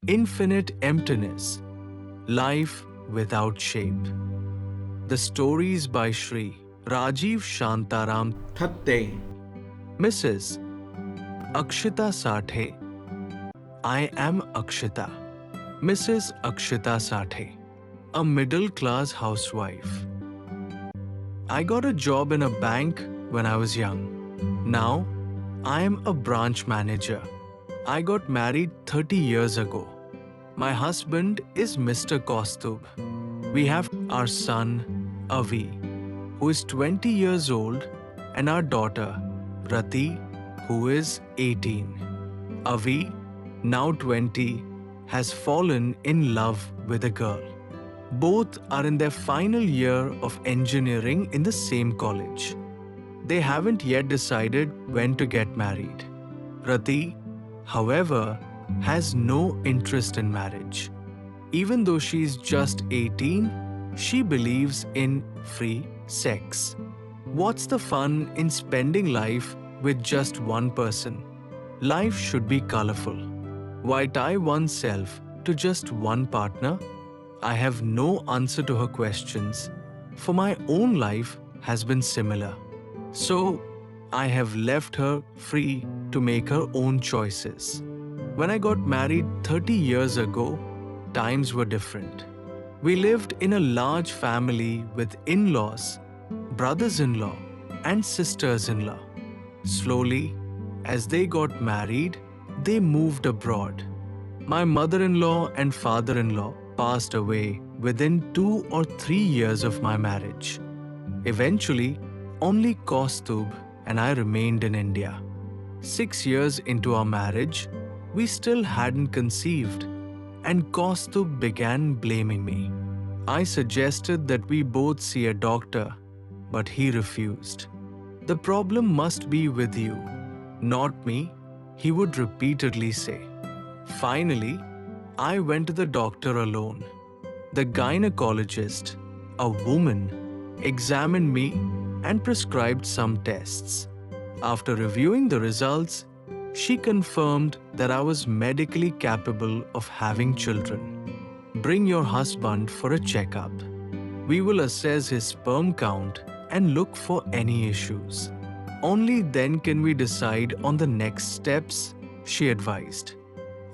Infinite emptiness. Life without shape. The stories by Shri, Rajeev Shantaram Thatte. Mrs. Akshita Sathe. I am Akshita. Mrs. Akshita Sathe, a middle-class housewife. I got a job in a bank when I was young. Now, I am a branch manager. I got married 30 years ago. My husband is Mr. Kaustubh. We have our son, Avi, who is 20 years old, and our daughter, Rati, who is 18. Avi, now 20, has fallen in love with a girl. Both are in their final year of engineering in the same college. They haven't yet decided when to get married. Rati, however, has no interest in marriage. Even though she's just 18, she believes in free sex. What's the fun in spending life with just one person? Life should be colorful. Why tie oneself to just one partner? I have no answer to her questions, for my own life has been similar. So, I have left her free to make her own choices. When I got married 30 years ago, times were different. We lived in a large family with in-laws, brothers-in-law, and sisters-in-law. Slowly, as they got married, they moved abroad. My mother-in-law and father-in-law passed away within 2 or 3 years of my marriage. Eventually, only Kaustubh and I remained in India. 6 years into our marriage, we still hadn't conceived, and Kaustubh began blaming me. I suggested that we both see a doctor, but he refused. "The problem must be with you, not me," he would repeatedly say. Finally, I went to the doctor alone. The gynecologist, a woman, examined me and prescribed some tests. After reviewing the results, she confirmed that I was medically capable of having children. "Bring your husband for a checkup. We will assess his sperm count and look for any issues. Only then can we decide on the next steps," she advised.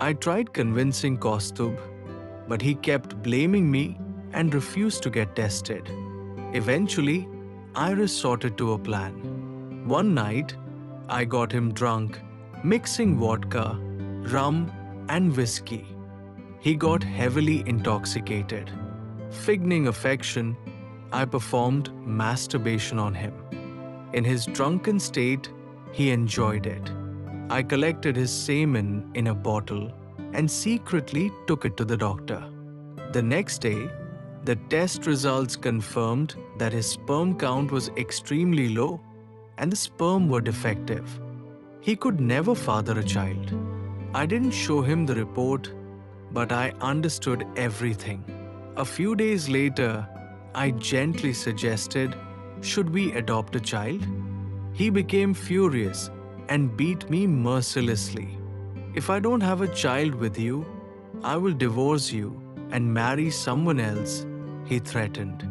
I tried convincing Kaustubh, but he kept blaming me and refused to get tested. Eventually, I resorted to a plan. One night, I got him drunk, mixing vodka, rum, and whiskey. He got heavily intoxicated. Feigning affection, I performed masturbation on him. In his drunken state, he enjoyed it. I collected his semen in a bottle and secretly took it to the doctor. The next day, the test results confirmed that his sperm count was extremely low and the sperm were defective. He could never father a child. I didn't show him the report, but I understood everything. A few days later, I gently suggested, "Should we adopt a child?" He became furious and beat me mercilessly. "If I don't have a child with you, I will divorce you and marry someone else," he threatened.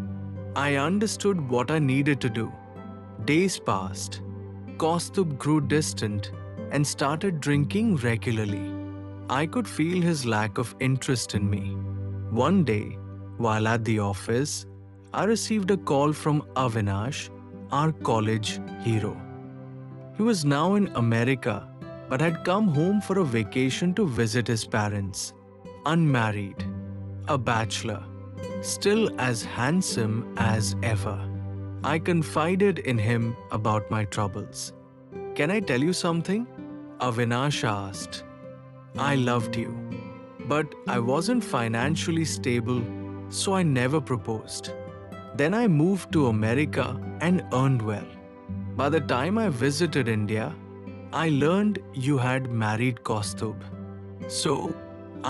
I understood what I needed to do. Days passed. Kaustubh grew distant and started drinking regularly. I could feel his lack of interest in me. One day, while at the office, I received a call from Avinash, our college hero. He was now in America, but had come home for a vacation to visit his parents. Unmarried, a bachelor, still as handsome as ever. I confided in him about my troubles. "Can I tell you something?" Avinash asked. "I loved you, but I wasn't financially stable, so I never proposed. Then I moved to America and earned well. By the time I visited India, I learned you had married Kaustubh. So,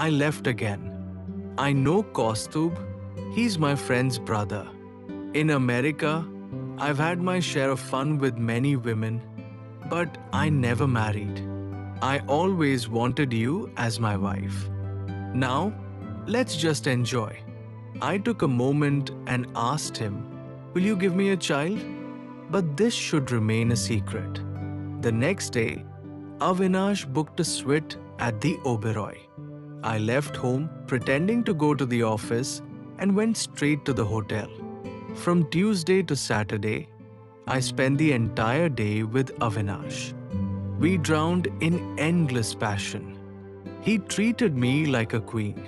I left again. I know Kaustubh, he's my friend's brother. In America, I've had my share of fun with many women, but I never married. I always wanted you as my wife. Now, let's just enjoy. I took a moment and asked him, "Will you give me a child?" But this should remain a secret. The next day, Avinash booked a suite at the Oberoi. I left home pretending to go to the office and went straight to the hotel. From Tuesday to Saturday, I spent the entire day with Avinash. We drowned in endless passion. He treated me like a queen.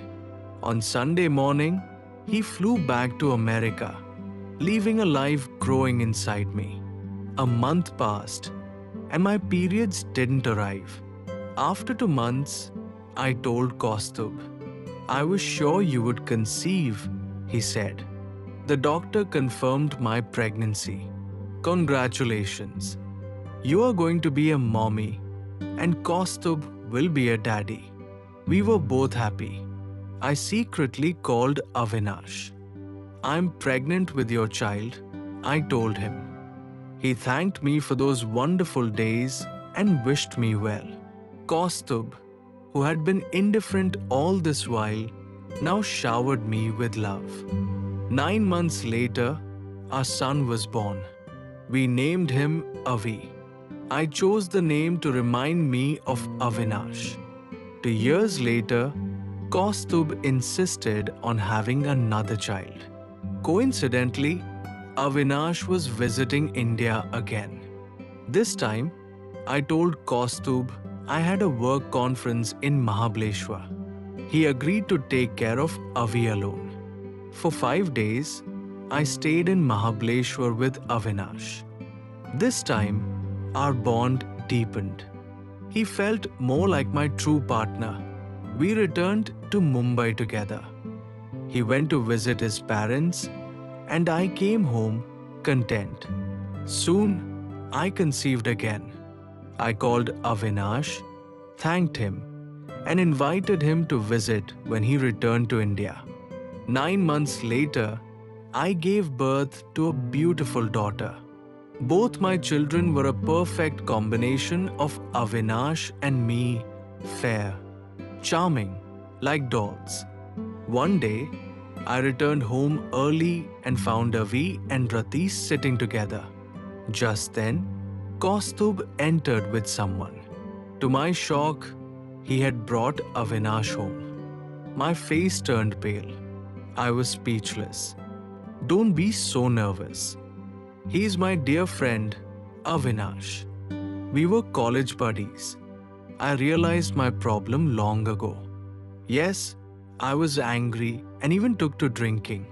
On Sunday morning, he flew back to America, leaving a life growing inside me. A month passed, and my periods didn't arrive. After 2 months, I told Kaustubh, "I was sure you would conceive," he said. "The doctor confirmed my pregnancy. Congratulations. You are going to be a mommy, and Kaustubh will be a daddy." We were both happy. I secretly called Avinash. "I'm pregnant with your child," I told him. He thanked me for those wonderful days and wished me well. Kaustubh, who had been indifferent all this while, now showered me with love. 9 months later, our son was born. We named him Avi. I chose the name to remind me of Avinash. 2 years later, Kaustubh insisted on having another child. Coincidentally, Avinash was visiting India again. This time, I told Kaustubh I had a work conference in Mahabaleshwar. He agreed to take care of Avi alone. For 5 days, I stayed in Mahabaleshwar with Avinash. This time, our bond deepened. He felt more like my true partner. We returned to Mumbai together. He went to visit his parents, and I came home content. Soon, I conceived again. I called Avinash, thanked him, and invited him to visit when he returned to India. 9 months later, I gave birth to a beautiful daughter. Both my children were a perfect combination of Avinash and me, fair, charming, like dolls. One day, I returned home early and found Avi and Rati sitting together. Just then, Kaustubh entered with someone. To my shock, he had brought Avinash home. My face turned pale. I was speechless. "Don't be so nervous. He is my dear friend, Avinash. We were college buddies. I realized my problem long ago. Yes, I was angry and even took to drinking.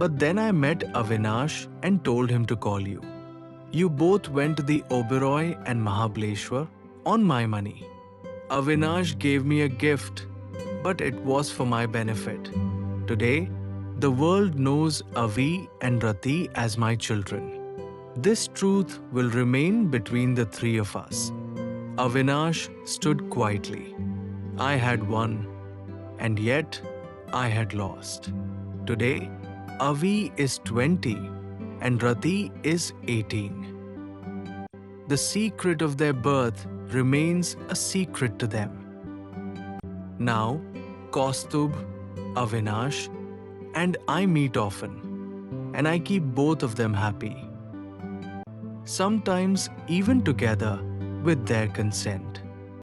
But then I met Avinash and told him to call you. You both went to the Oberoi and Mahabaleshwar on my money. Avinash gave me a gift, but it was for my benefit. Today, the world knows Avi and Rati as my children. This truth will remain between the three of us." Avinash stood quietly. I had won, and yet I had lost. Today, Avi is 20 and Rati is 18. The secret of their birth remains a secret to them. Now, Kaustubh, Avinash, and I meet often, and I keep both of them happy. Sometimes even together with their consent.